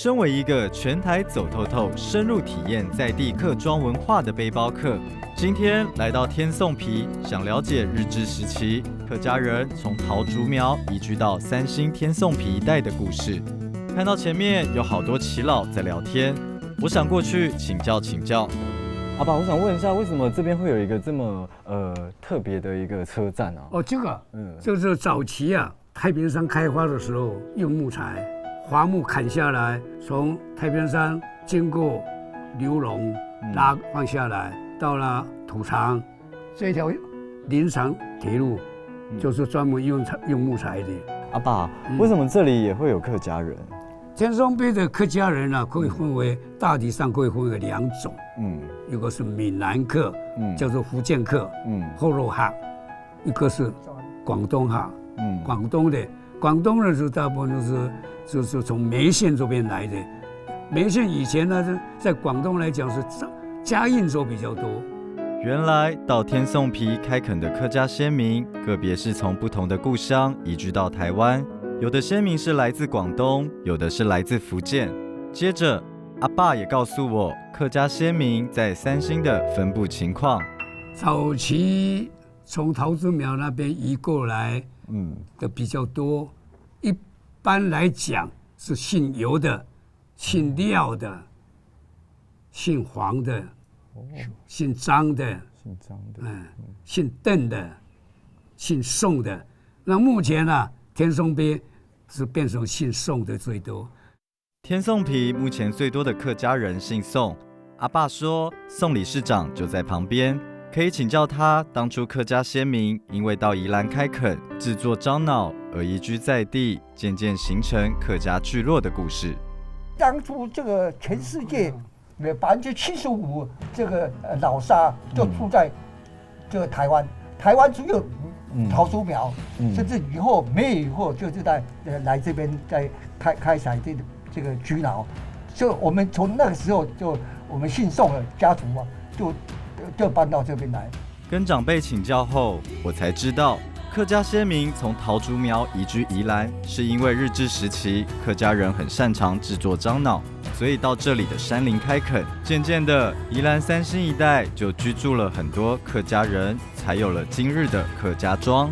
身为一个全台走透透、深入体验在地客庄文化的背包客，今天来到天颂皮，想了解日治时期客家人从桃竹苗移居到三星天颂皮一带的故事。看到前面有好多耆老在聊天，我想过去请教。阿爸，我想问一下，为什么这边会有一个这么特别的一个车站啊？这个，就是早期啊，太平山开发的时候用木材。伐木砍下来，从太平山经过流龙放下来，到了土场，这条林长铁路就是专门用木材的。阿爸，为什么这里也会有客家人？天颂边的客家人呢，可以分为大体上可以分为两种，一个是闽南客，叫做福建客，后肉客，一个是广东客，广东人是大部分就是从梅县这边来的。梅县以前呢，在广东来讲是嘉应州比较多。原来到天颂皮开垦的客家先民，个别是从不同的故乡移居到台湾，有的先民是来自广东，有的是来自福建。接着，阿爸也告诉我客家先民在三星的分布情况。早期从桃竹苗那边移过来，的比较多。一般来讲是姓尤的、姓廖的、姓黄的、姓张的、姓邓的、姓宋的。那目前呢，天颂边是变成姓宋的最多。天颂皮目前最多的客家人姓宋，阿爸说宋理事长就在旁边，可以请教他当初客家先民因为到宜兰开垦制作樟脑而移居在地，渐渐形成客家聚落的故事。当初这个全世界75%这个老沙就住在这个台湾，台湾只有桃竹苗，甚至以后没有以后就是在来这边在开采这个居老，就我们从那个时候就我们姓宋的家族啊，就搬到这边来。跟长辈请教后，我才知道客家先民从桃竹苗移居宜兰，是因为日治时期客家人很擅长制作樟脑，所以到这里的山林开垦，渐渐的宜兰三星一带就居住了很多客家人，才有了今日的客家庄。